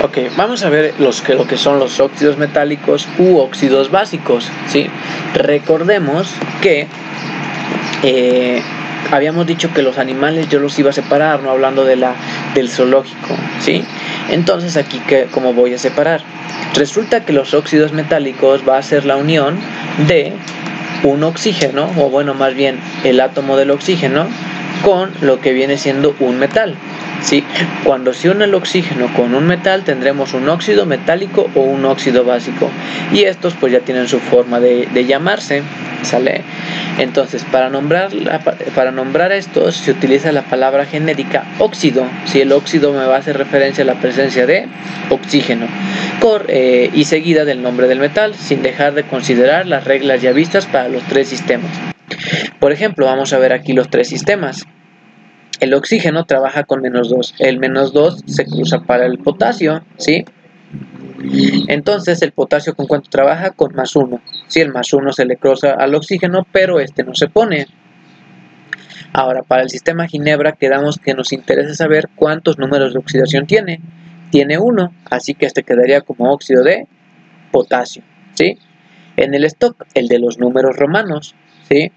Ok, vamos a ver lo que son los óxidos metálicos u óxidos básicos, ¿sí? Recordemos que habíamos dicho que los animales yo los iba a separar, no hablando del zoológico, ¿sí? Entonces aquí, ¿cómo voy a separar? Resulta que los óxidos metálicos va a ser la unión de un oxígeno, o bueno, más bien el átomo del oxígeno, con lo que viene siendo un metal, ¿sí? Cuando se une el oxígeno con un metal tendremos un óxido metálico o un óxido básico, y estos pues ya tienen su forma de llamarse, ¿sale? Entonces para nombrar estos se utiliza la palabra genérica óxido, si el óxido me va a hacer referencia a la presencia de oxígeno, y seguida del nombre del metal, sin dejar de considerar las reglas ya vistas para los tres sistemas. Por ejemplo, vamos a ver aquí los tres sistemas. El oxígeno trabaja con -2, el -2 se cruza para el potasio, ¿sí? Entonces el potasio ¿con cuánto trabaja? Con +1, ¿sí? El +1 se le cruza al oxígeno, pero este no se pone. Ahora, para el sistema Ginebra quedamos que nos interesa saber cuántos números de oxidación tiene. Tiene 1, así que este quedaría como óxido de potasio, ¿sí? En el stock, el de los números romanos, ¿sí?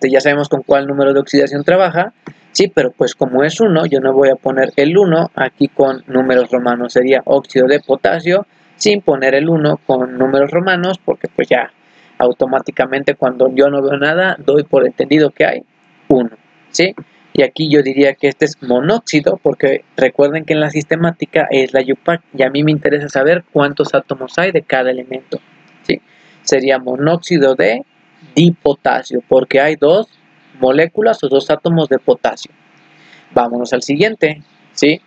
Ya sabemos con cuál número de oxidación trabaja, sí, pero pues como es 1, yo no voy a poner el 1 aquí con números romanos, sería óxido de potasio sin poner el 1 con números romanos, porque pues ya automáticamente cuando yo no veo nada, doy por entendido que hay 1, ¿sí? Y aquí yo diría que este es monóxido, porque recuerden que en la sistemática es la IUPAC, y a mí me interesa saber cuántos átomos hay de cada elemento, ¿sí? Sería monóxido de dipotasio, porque hay dos moléculas o dos átomos de potasio. Vámonos al siguiente, ¿sí?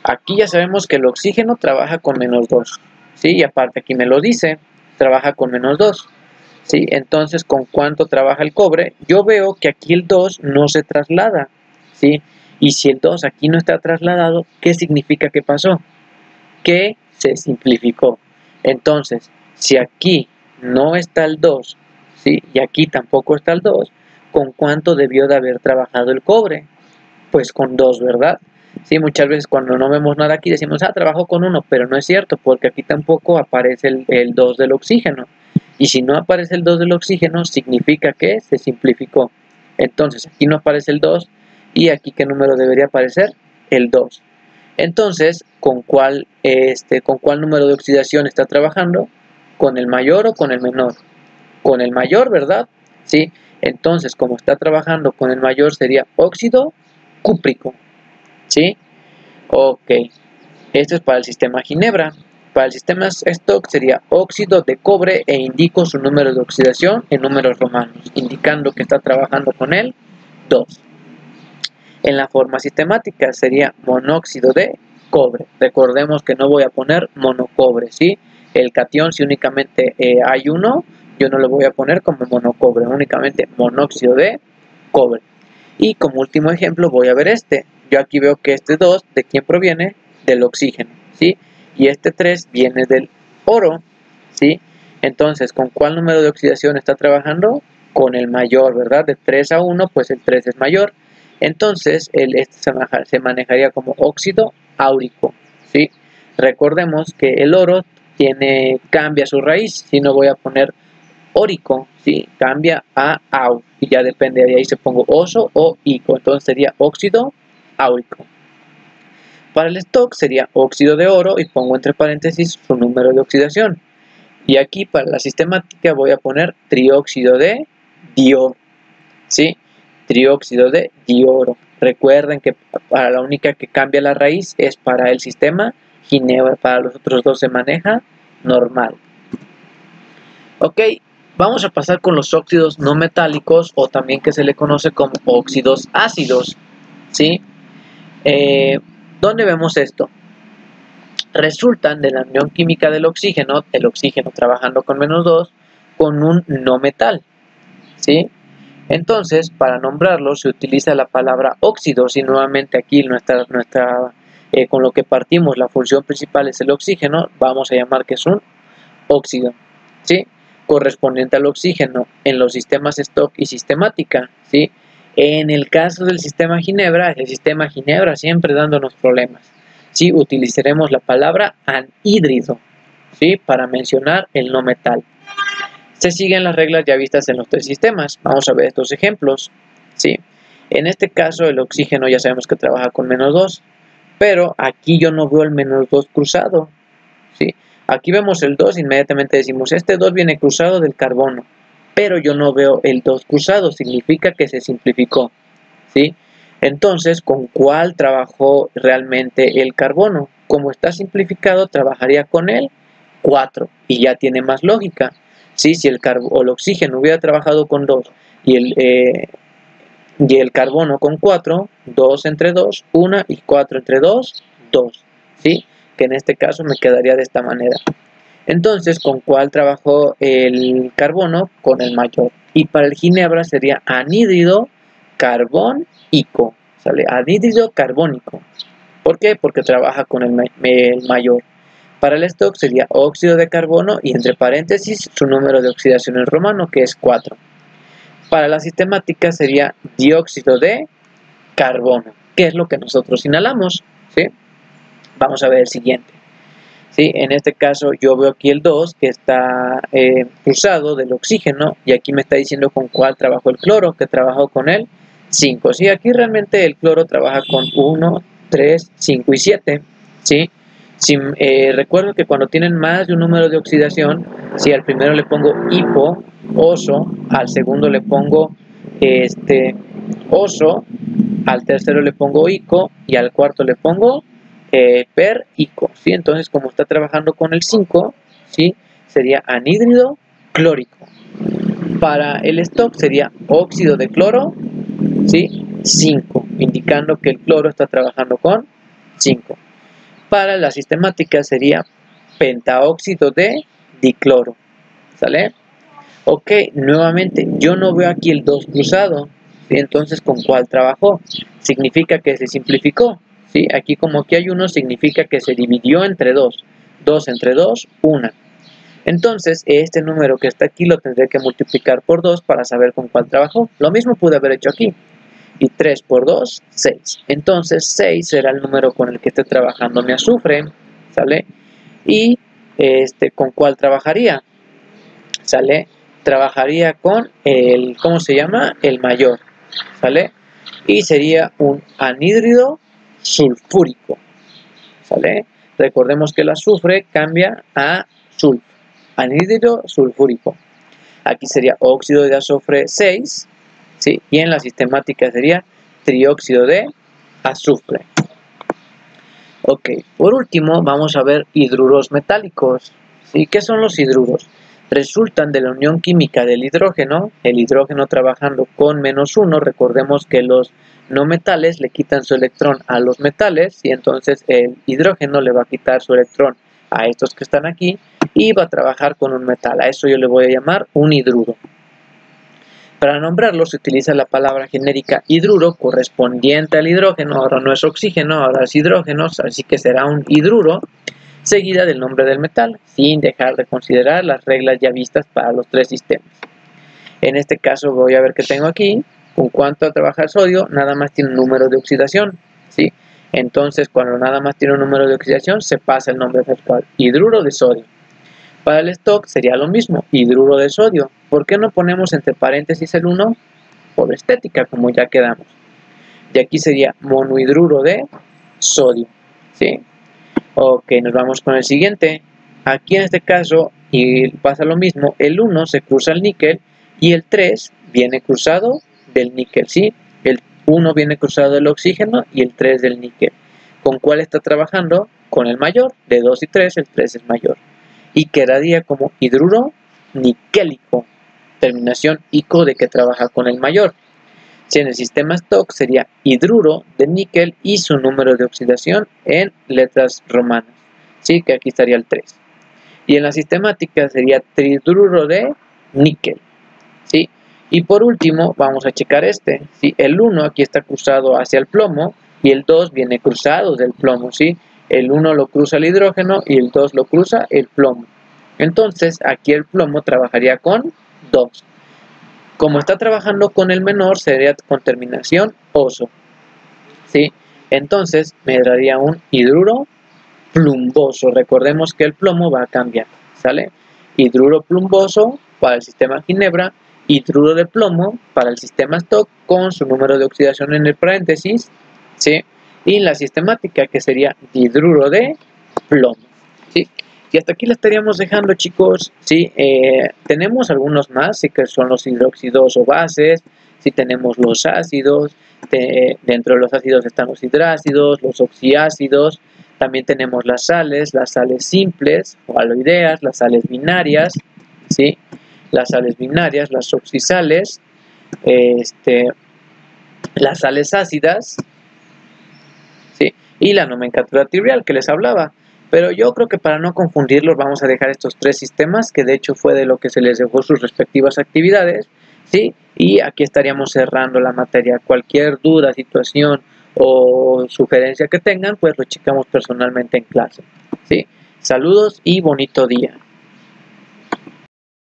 Aquí ya sabemos que el oxígeno trabaja con -2, ¿sí? Y aparte aquí me lo dice, trabaja con -2, ¿sí? Entonces, ¿con cuánto trabaja el cobre? Yo veo que aquí el 2 no se traslada, ¿sí? Y si el 2 aquí no está trasladado, ¿qué significa que pasó? Que se simplificó. Entonces, si aquí no está el 2, ¿sí? Y aquí tampoco está el 2, ¿con cuánto debió de haber trabajado el cobre? Pues con 2, ¿verdad? Sí, muchas veces cuando no vemos nada aquí decimos, trabajó con 1, pero no es cierto, porque aquí tampoco aparece el 2 del oxígeno. Y si no aparece el 2 del oxígeno, significa que se simplificó. Entonces, aquí no aparece el 2, y aquí ¿qué número debería aparecer? El 2. Entonces, ¿con cuál número de oxidación está trabajando? ¿Con el mayor o con el menor? Con el mayor, ¿verdad? ¿Sí? Entonces, como está trabajando con el mayor, sería óxido cúprico, ¿sí? Ok, esto es para el sistema Ginebra. Para el sistema Stock sería óxido de cobre e indico su número de oxidación en números romanos, indicando que está trabajando con el 2. En la forma sistemática sería monóxido de cobre. Recordemos que no voy a poner monocobre, ¿sí? El catión, si únicamente hay uno, yo no lo voy a poner como monocobre, únicamente monóxido de cobre. Y como último ejemplo voy a ver este. Yo aquí veo que este 2, ¿de quién proviene? Del oxígeno, ¿sí? Y este 3 viene del oro, ¿sí? Entonces, ¿con cuál número de oxidación está trabajando? Con el mayor, ¿verdad? De 3 a 1, pues el 3 es mayor. Entonces, se manejaría como óxido áurico, ¿sí? Recordemos que el oro cambia su raíz, si no voy a poner órico, ¿sí? Cambia a au, y ya depende de ahí se pongo oso o ico, entonces sería óxido áurico. Para el stock sería óxido de oro y pongo entre paréntesis su número de oxidación. Y aquí para la sistemática voy a poner trióxido de dioro, ¿sí? Trióxido de dioro. Recuerden que para la única que cambia la raíz es para el sistema Ginebra, para los otros dos se maneja normal. Ok, vamos a pasar con los óxidos no metálicos o también que se le conoce como óxidos ácidos, ¿sí? ¿Dónde vemos esto? Resultan de la unión química del oxígeno, el oxígeno trabajando con -2, con un no metal, ¿sí? Entonces, para nombrarlo se utiliza la palabra óxidos y nuevamente aquí con lo que partimos, la función principal es el oxígeno, vamos a llamar que es un óxido, ¿sí? Correspondiente al oxígeno en los sistemas Stock y sistemática, ¿sí? En el caso del sistema Ginebra, el sistema Ginebra siempre dándonos problemas. ¿sí? Utilizaremos la palabra anhídrido, ¿sí? Para mencionar el no metal. Se siguen las reglas ya vistas en los tres sistemas. Vamos a ver estos ejemplos, ¿sí? En este caso el oxígeno ya sabemos que trabaja con -2, pero aquí yo no veo el -2 cruzado, ¿sí? Aquí vemos el 2, inmediatamente decimos, este 2 viene cruzado del carbono, pero yo no veo el 2 cruzado, significa que se simplificó, ¿sí? Entonces, ¿con cuál trabajó realmente el carbono? Como está simplificado, trabajaría con el 4 y ya tiene más lógica, ¿sí? Si el oxígeno hubiera trabajado con 2 y el carbono con 4, 2 entre 2, 1 y 4 entre 2, 2, ¿sí? Que en este caso me quedaría de esta manera. Entonces, ¿con cuál trabajó el carbono? Con el mayor. Y para el ginebra sería anhídrido carbónico, ¿sale? Anhídrido carbónico. ¿Por qué? Porque trabaja con el mayor. Para el stock sería óxido de carbono y entre paréntesis su número de oxidación en romano, que es 4. Para la sistemática sería dióxido de carbono, que es lo que nosotros inhalamos, ¿sí? Vamos a ver el siguiente. ¿Sí? En este caso yo veo aquí el 2 que está cruzado del oxígeno y aquí me está diciendo con cuál trabajó el cloro, que trabajó con el 5. ¿Sí? Aquí realmente el cloro trabaja con 1, 3, 5 y 7. ¿Sí? Recuerdo que cuando tienen más de un número de oxidación, si al primero le pongo hipo, oso, al segundo le pongo oso, al tercero le pongo ico y al cuarto le pongo per ico, ¿sí? Entonces, como está trabajando con el 5, ¿sí? Sería anhídrido clórico. Para el stock sería óxido de cloro, ¿sí? 5, indicando que el cloro está trabajando con 5. Para la sistemática sería pentaóxido de dicloro, ¿sale? Ok, nuevamente, yo no veo aquí el 2 cruzado, ¿sí? Entonces, ¿con cuál trabajó? Significa que se simplificó, ¿sí? Aquí como aquí hay 1, significa que se dividió entre 2. 2 entre 2, 1. Entonces, este número que está aquí lo tendré que multiplicar por 2 para saber con cuál trabajó. Lo mismo pude haber hecho aquí. Y 3 por 2, 6. Entonces, 6 será el número con el que esté trabajando mi azufre, ¿sale? Y ¿con cuál trabajaría? ¿Sale? Trabajaría con el, ¿cómo se llama? El mayor, ¿sale? Y sería un anhídrido sulfúrico, ¿sale? Recordemos que el azufre cambia a sulfuro, anhídrido sulfúrico. Aquí sería óxido de azufre 6, ¿sí? Y en la sistemática sería trióxido de azufre. Ok, por último vamos a ver hidruros metálicos, ¿sí? ¿Qué son los hidruros? Resultan de la unión química del hidrógeno, el hidrógeno trabajando con -1, recordemos que los no metales le quitan su electrón a los metales y entonces el hidrógeno le va a quitar su electrón a estos que están aquí y va a trabajar con un metal, a eso yo le voy a llamar un hidruro. Para nombrarlo se utiliza la palabra genérica hidruro correspondiente al hidrógeno, ahora no es oxígeno, ahora es hidrógeno, así que será un hidruro, seguida del nombre del metal, sin dejar de considerar las reglas ya vistas para los tres sistemas. En este caso voy a ver que tengo aquí, con cuánto trabaja el sodio, nada más tiene un número de oxidación, ¿sí? Entonces cuando nada más tiene un número de oxidación, se pasa el nombre actual, hidruro de sodio. Para el stock sería lo mismo, hidruro de sodio. ¿Por qué no ponemos entre paréntesis el 1? Por estética, como ya quedamos. Y aquí sería monohidruro de sodio, ¿sí? Ok, nos vamos con el siguiente. Aquí en este caso y pasa lo mismo, el 1 se cruza el níquel y el 3 viene cruzado del níquel, ¿sí? El 1 viene cruzado del oxígeno y el 3 del níquel. ¿Con cuál está trabajando? Con el mayor, de 2 y 3, el 3 es mayor. Y quedaría como hidruro niquélico, terminación ico de que trabaja con el mayor. Si en el sistema stock sería hidruro de níquel y su número de oxidación en letras romanas, ¿sí? Que aquí estaría el 3. Y en la sistemática sería tridruro de níquel, ¿sí? Y por último vamos a checar este, ¿sí? El 1 aquí está cruzado hacia el plomo y el 2 viene cruzado del plomo, ¿sí? El 1 lo cruza el hidrógeno y el 2 lo cruza el plomo. Entonces aquí el plomo trabajaría con 2. Como está trabajando con el menor, sería con terminación oso, ¿sí? Entonces me daría un hidruro plumboso. Recordemos que el plomo va a cambiar, ¿sale? Hidruro plumboso para el sistema Ginebra, hidruro de plomo para el sistema Stock con su número de oxidación en el paréntesis, ¿sí? Y la sistemática que sería hidruro de plomo, ¿sí? Y hasta aquí la estaríamos dejando, chicos, ¿sí? Tenemos algunos más, sí, que son los hidróxidos o bases, sí, tenemos los ácidos, dentro de los ácidos están los hidrácidos, los oxiácidos, también tenemos las sales simples o aloideas, las sales binarias, ¿sí? Las sales binarias, las oxisales, las sales ácidas, ¿sí? Y la nomenclatura tirial que les hablaba. Pero yo creo que para no confundirlos vamos a dejar estos tres sistemas, que de hecho fue de lo que se les dejó sus respectivas actividades, ¿sí? Y aquí estaríamos cerrando la materia. Cualquier duda, situación o sugerencia que tengan, pues lo checamos personalmente en clase, ¿sí? Saludos y bonito día.